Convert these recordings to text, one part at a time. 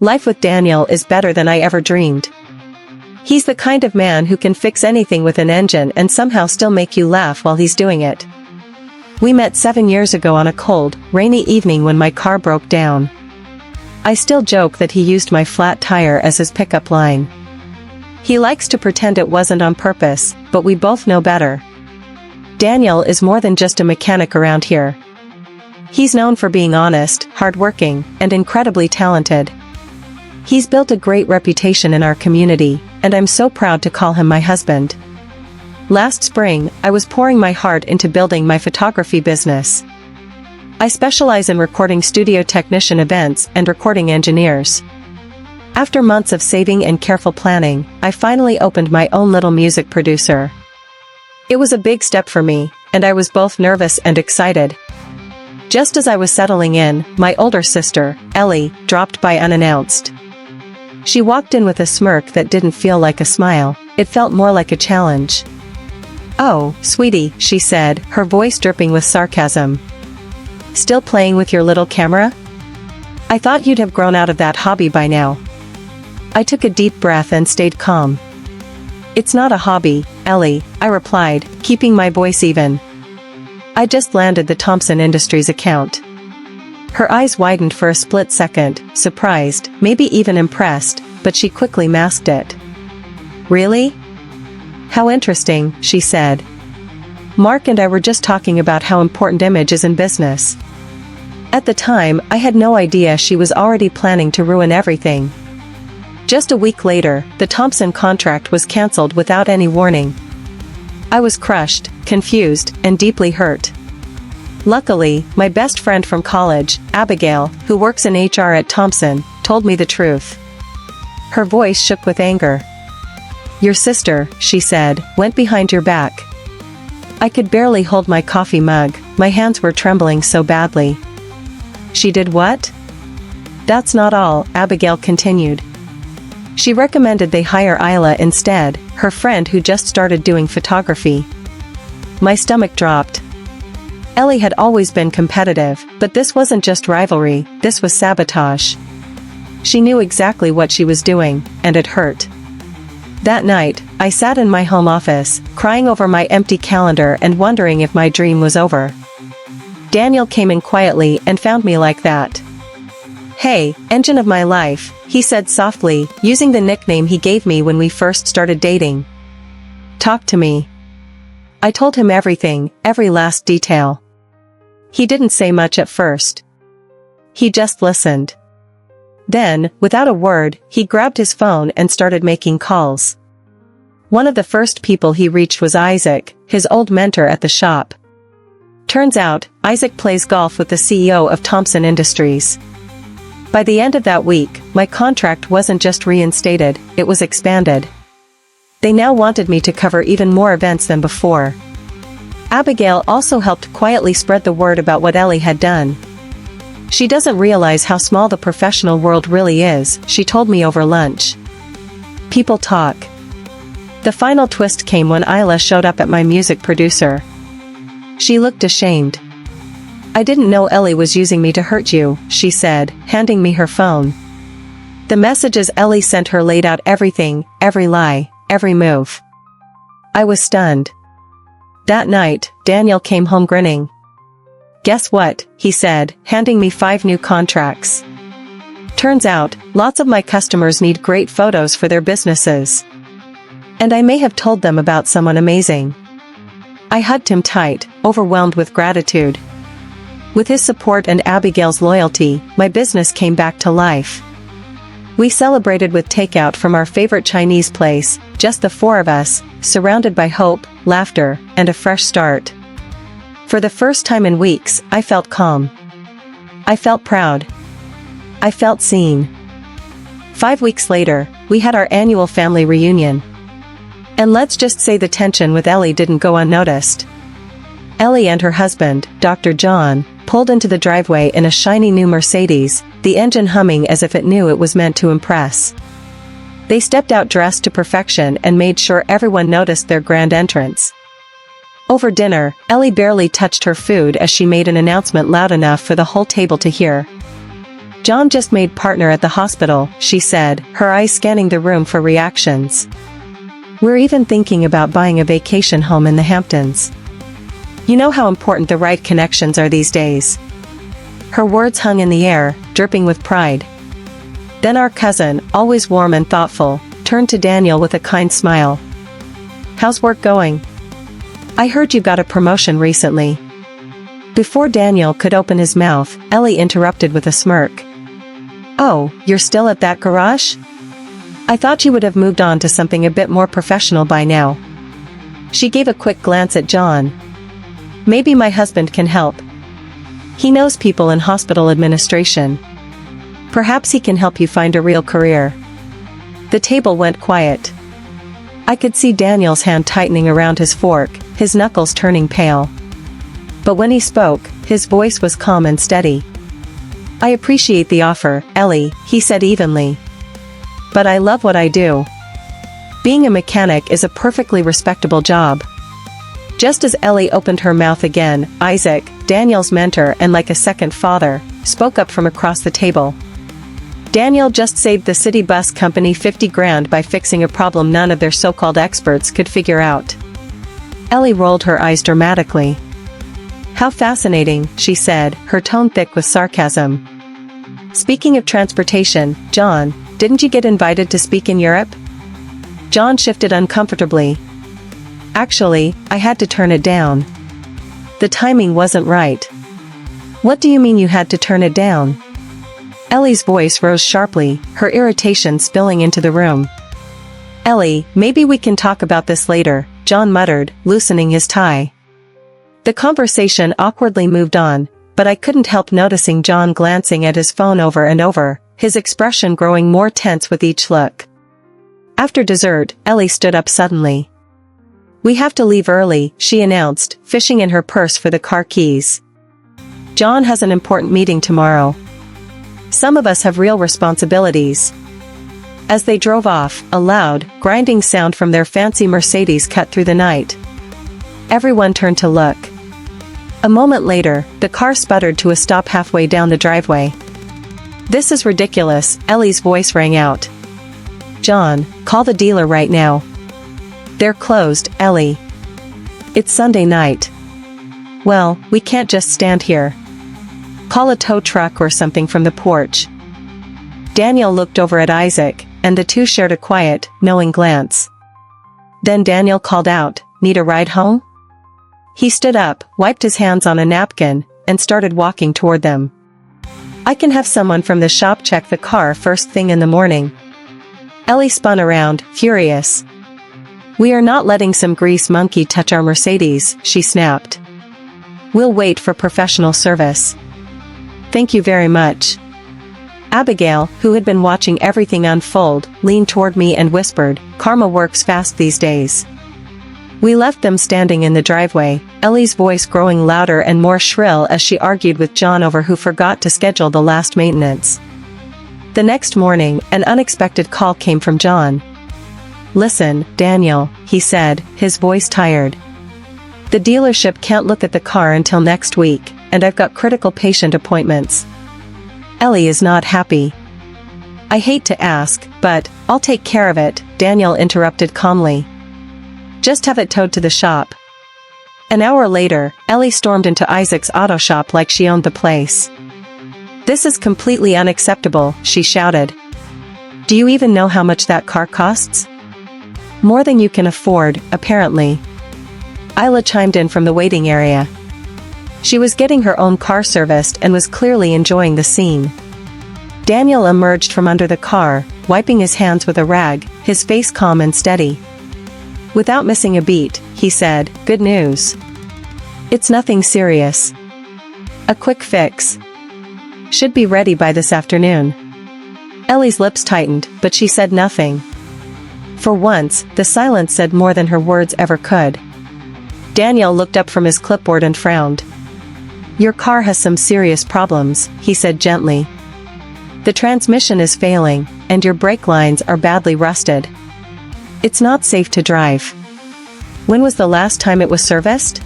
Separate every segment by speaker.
Speaker 1: Life with Daniel is better than I ever dreamed. He's the kind of man who can fix anything with an engine and somehow still make you laugh while he's doing it. We met 7 years ago on a cold, rainy evening when my car broke down. I still joke that he used my flat tire as his pickup line. He likes to pretend it wasn't on purpose, but we both know better. Daniel is more than just a mechanic around here. He's known for being honest, hardworking, and incredibly talented. He's built a great reputation in our community, and I'm so proud to call him my husband. Last spring, I was pouring my heart into building my photography business. I specialize in recording studio technician events and recording engineers. After months of saving and careful planning, I finally opened my own little music producer. It was a big step for me, and I was both nervous and excited. Just as I was settling in, my older sister, Ellie, dropped by unannounced. She walked in with a smirk that didn't feel like a smile, it felt more like a challenge. "Oh, sweetie," she said, her voice dripping with sarcasm. "Still playing with your little camera? I thought you'd have grown out of that hobby by now." I took a deep breath and stayed calm. "It's not a hobby, Ellie," I replied, keeping my voice even. "I just landed the Thompson Industries account." Her eyes widened for a split second, surprised, maybe even impressed, but she quickly masked it. "Really? How interesting," she said. "Mark and I were just talking about how important image is in business." At the time, I had no idea she was already planning to ruin everything. Just a week later, the Thompson contract was cancelled without any warning. I was crushed, confused, and deeply hurt. Luckily, my best friend from college, Abigail, who works in HR at Thompson, told me the truth. Her voice shook with anger. "Your sister," she said, "went behind your back." I could barely hold my coffee mug, my hands were trembling so badly. "She did what?" "That's not all," Abigail continued. "She recommended they hire Isla instead, her friend who just started doing photography." My stomach dropped. Ellie had always been competitive, but this wasn't just rivalry, this was sabotage. She knew exactly what she was doing, and it hurt. That night, I sat in my home office, crying over my empty calendar and wondering if my dream was over. Daniel came in quietly and found me like that. "Hey, engine of my life," he said softly, using the nickname he gave me when we first started dating. "Talk to me." I told him everything, every last detail. He didn't say much at first. He just listened. Then, without a word, he grabbed his phone and started making calls. One of the first people he reached was Isaac, his old mentor at the shop. Turns out, Isaac plays golf with the CEO of Thompson Industries. By the end of that week, my contract wasn't just reinstated, it was expanded. They now wanted me to cover even more events than before. Abigail also helped quietly spread the word about what Ellie had done. "She doesn't realize how small the professional world really is," she told me over lunch. People talk. The final twist came when Isla showed up at my music producer. She looked ashamed. "I didn't know Ellie was using me to hurt you," she said, handing me her phone. The messages Ellie sent her laid out everything, every lie, every move. I was stunned. That night, Daniel came home grinning. "Guess what?" he said, handing me 5 new contracts. Turns out, lots of my customers need great photos for their businesses. And I may have told them about someone amazing. I hugged him tight, overwhelmed with gratitude. With his support and Abigail's loyalty, my business came back to life. We celebrated with takeout from our favorite Chinese place, just the 4 of us, surrounded by hope, laughter, and a fresh start. For the first time in weeks, I felt calm. I felt proud. I felt seen. 5 weeks later, we had our annual family reunion. And let's just say the tension with Ellie didn't go unnoticed. Ellie and her husband, Dr. John, pulled into the driveway in a shiny new Mercedes, the engine humming as if it knew it was meant to impress. They stepped out dressed to perfection and made sure everyone noticed their grand entrance. Over dinner, Ellie barely touched her food as she made an announcement loud enough for the whole table to hear. John just made partner at the hospital, she said, her eyes scanning the room for reactions. We're even thinking about buying a vacation home in the Hamptons. You know how important the right connections are these days. Her words hung in the air, dripping with pride. Then our cousin, always warm and thoughtful, turned to Daniel with a kind smile. How's work going? I heard you got a promotion recently. Before Daniel could open his mouth, Ellie interrupted with a smirk. Oh, you're still at that garage? I thought you would have moved on to something a bit more professional by now. She gave a quick glance at John. Maybe my husband can help. He knows people in hospital administration. Perhaps he can help you find a real career. The table went quiet. I could see Daniel's hand tightening around his fork, his knuckles turning pale. But when he spoke, his voice was calm and steady. I appreciate the offer, Ellie, he said evenly. But I love what I do. Being a mechanic is a perfectly respectable job. Just as Ellie opened her mouth again, Isaac, Daniel's mentor and like a second father, spoke up from across the table. Daniel just saved the city bus company 50 grand by fixing a problem none of their so-called experts could figure out. Ellie rolled her eyes dramatically. How fascinating, she said, her tone thick with sarcasm. Speaking of transportation, John, didn't you get invited to speak in Europe? John shifted uncomfortably. Actually, I had to turn it down. The timing wasn't right. What do you mean you had to turn it down? Ellie's voice rose sharply, her irritation spilling into the room. Ellie, maybe we can talk about this later, John muttered, loosening his tie. The conversation awkwardly moved on, but I couldn't help noticing John glancing at his phone over and over, his expression growing more tense with each look. After dessert, Ellie stood up suddenly. We have to leave early, she announced, fishing in her purse for the car keys. John has an important meeting tomorrow. Some of us have real responsibilities. As they drove off, a loud, grinding sound from their fancy Mercedes cut through the night. Everyone turned to look. A moment later, the car sputtered to a stop halfway down the driveway. This is ridiculous, Ellie's voice rang out. John, call the dealer right now. They're closed, Ellie. It's Sunday night. Well, we can't just stand here. Call a tow truck or something from the porch. Daniel looked over at Isaac, and the two shared a quiet, knowing glance. Then Daniel called out, Need a ride home? He stood up, wiped his hands on a napkin, and started walking toward them. I can have someone from the shop check the car first thing in the morning. Ellie spun around, furious. We are not letting some grease monkey touch our Mercedes, she snapped. We'll wait for professional service. Thank you very much. Abigail, who had been watching everything unfold, leaned toward me and whispered, Karma works fast these days. We left them standing in the driveway, Ellie's voice growing louder and more shrill as she argued with John over who forgot to schedule the last maintenance. The next morning, an unexpected call came from John. Listen, Daniel, he said, his voice tired. The dealership can't look at the car until next week, and I've got critical patient appointments. Ellie is not happy. I hate to ask, but I'll take care of it, Daniel interrupted calmly. Just have it towed to the shop. An hour later, Ellie stormed into Isaac's auto shop like she owned the place. This is completely unacceptable, she shouted. Do you even know how much that car costs? More than you can afford, apparently. Isla chimed in from the waiting area. She was getting her own car serviced and was clearly enjoying the scene. Daniel emerged from under the car, wiping his hands with a rag, his face calm and steady. Without missing a beat, he said, Good news. It's nothing serious. A quick fix. Should be ready by this afternoon. Ellie's lips tightened, but she said nothing. For once, the silence said more than her words ever could. Daniel looked up from his clipboard and frowned. Your car has some serious problems, he said gently. The transmission is failing, and your brake lines are badly rusted. It's not safe to drive. When was the last time it was serviced?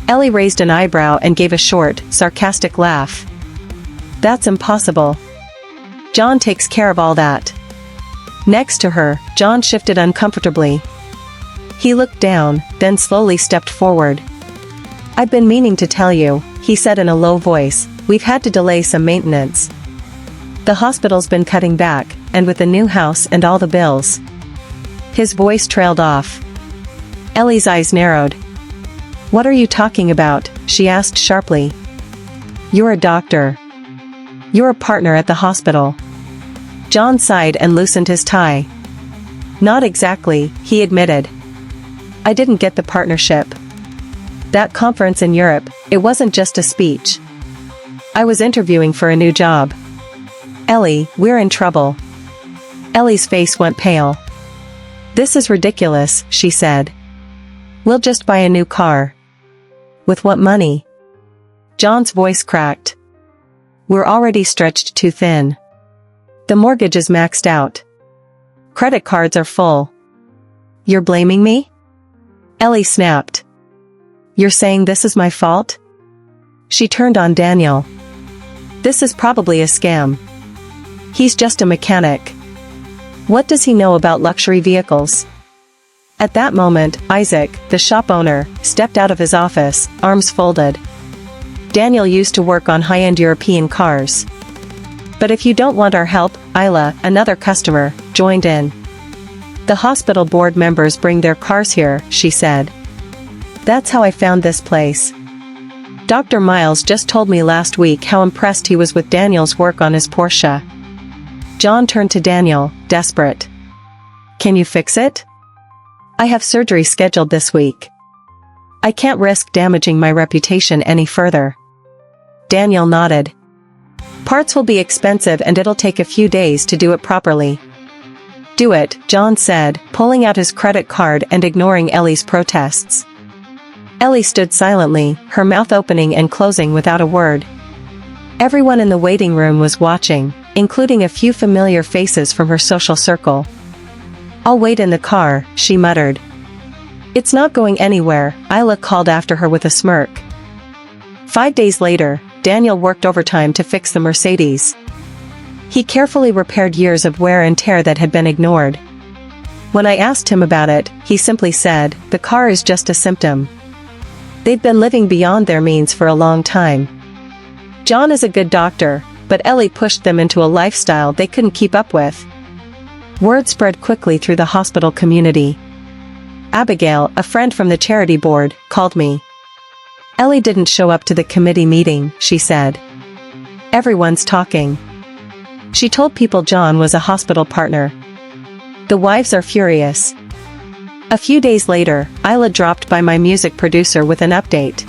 Speaker 1: Ellie raised an eyebrow and gave a short, sarcastic laugh. That's impossible, John takes care of all that. Next to her, John shifted uncomfortably. He looked down, then slowly stepped forward. "I've been meaning to tell you," he said in a low voice, "we've had to delay some maintenance. The hospital's been cutting back, and with the new house and all the bills." His voice trailed off. Ellie's eyes narrowed. "What are you talking about?" she asked sharply. "You're a doctor. You're a partner at the hospital." John sighed and loosened his tie. "Not exactly," he admitted. "I didn't get the partnership. That conference in Europe, it wasn't just a speech. I was interviewing for a new job." "Ellie, we're in trouble." Ellie's face went pale. "This is ridiculous," she said. "We'll just buy a new car." "With what money?" John's voice cracked. "We're already stretched too thin. The mortgage is maxed out. Credit cards are full." "You're blaming me?" Ellie snapped. "You're saying this is my fault?" She turned on Daniel. "This is probably a scam. He's just a mechanic. What does he know about luxury vehicles?" At that moment, Isaac, the shop owner, stepped out of his office, arms folded. Daniel used to work on high-end European cars. "But if you don't want our help," Isla, another customer, joined in. "The hospital board members bring their cars here," she said. "That's how I found this place. Dr. Miles just told me last week how impressed he was with Daniel's work on his Porsche." John turned to Daniel, desperate. "Can you fix it? I have surgery scheduled this week. I can't risk damaging my reputation any further." Daniel nodded. "Parts will be expensive and it'll take a few days to do it properly." "Do it," John said, pulling out his credit card and ignoring Ellie's protests. Ellie stood silently, her mouth opening and closing without a word. Everyone in the waiting room was watching, including a few familiar faces from her social circle. "I'll wait in the car," she muttered. "It's not going anywhere," Isla called after her with a smirk. 5 days later, Daniel worked overtime to fix the Mercedes. He carefully repaired years of wear and tear that had been ignored. When I asked him about it, he simply said, "The car is just a symptom." They'd been living beyond their means for a long time. John is a good doctor, but Ellie pushed them into a lifestyle they couldn't keep up with. Word spread quickly through the hospital community. Abigail, a friend from the charity board, called me. "Ellie didn't show up to the committee meeting," she said. "Everyone's talking." She told people John was a hospital partner. The wives are furious. A few days later, Isla dropped by my music producer with an update.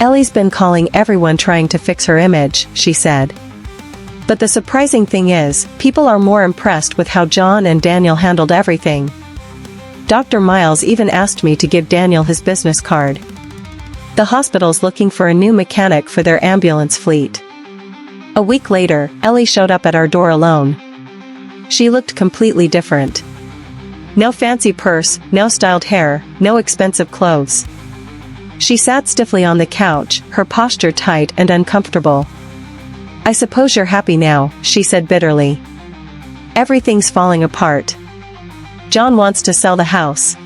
Speaker 1: "Ellie's been calling everyone trying to fix her image," she said. "But the surprising thing is, people are more impressed with how John and Daniel handled everything. Dr. Miles even asked me to give Daniel his business card. The hospital's looking for a new mechanic for their ambulance fleet." A week later, Ellie showed up at our door alone. She looked completely different. No fancy purse, no styled hair, no expensive clothes. She sat stiffly on the couch, her posture tight and uncomfortable. "I suppose you're happy now," she said bitterly. "Everything's falling apart. John wants to sell the house.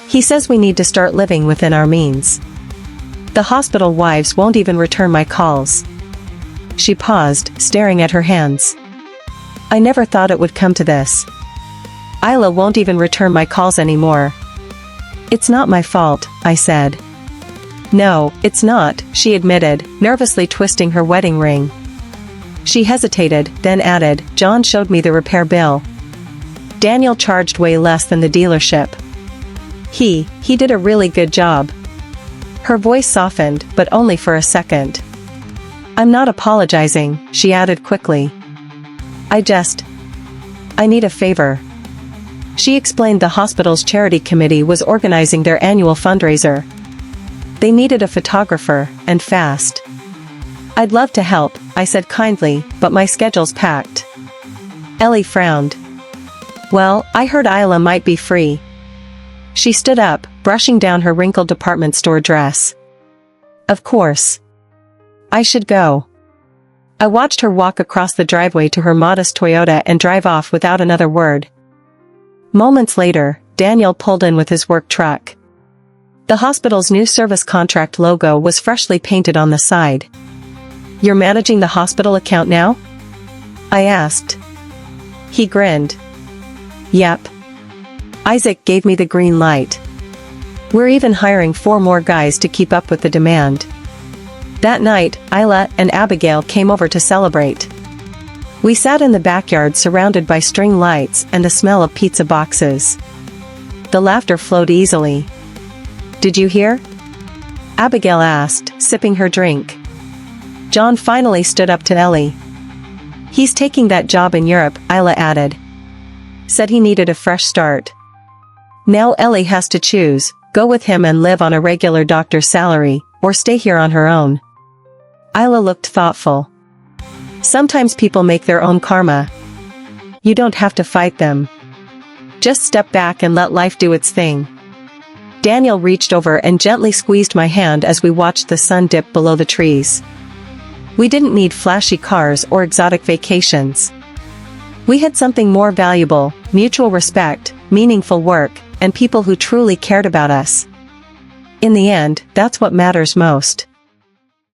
Speaker 1: He says we need to start living within our means. The hospital wives won't even return my calls." She paused, staring at her hands. "I never thought it would come to this. Isla won't even return my calls anymore." "It's not my fault," I said. "No, it's not," she admitted, nervously twisting her wedding ring. She hesitated, then added, "John showed me the repair bill. Daniel charged way less than the dealership. He did a really good job." Her voice softened, but only for a second. "I'm not apologizing," she added quickly. I need a favor." She explained the hospital's charity committee was organizing their annual fundraiser. They needed a photographer, and fast. "I'd love to help," I said kindly, "but my schedule's packed." Ellie frowned. "Well, I heard Isla might be free." She stood up, brushing down her wrinkled department store dress. "Of course. I should go." I watched her walk across the driveway to her modest Toyota and drive off without another word. Moments later, Daniel pulled in with his work truck. The hospital's new service contract logo was freshly painted on the side. "You're managing the hospital account now?" I asked. He grinned. "Yep. Isaac gave me the green light. We're even hiring 4 more guys to keep up with the demand." That night, Isla and Abigail came over to celebrate. We sat in the backyard surrounded by string lights and the smell of pizza boxes. The laughter flowed easily. "Did you hear?" Abigail asked, sipping her drink. "John finally stood up to Ellie." "He's taking that job in Europe," Isla added. "Said he needed a fresh start. Now Ellie has to choose, go with him and live on a regular doctor's salary, or stay here on her own." Isla looked thoughtful. "Sometimes people make their own karma. You don't have to fight them. Just step back and let life do its thing." Daniel reached over and gently squeezed my hand as we watched the sun dip below the trees. We didn't need flashy cars or exotic vacations. We had something more valuable: mutual respect, meaningful work, and people who truly cared about us. In the end, that's what matters most.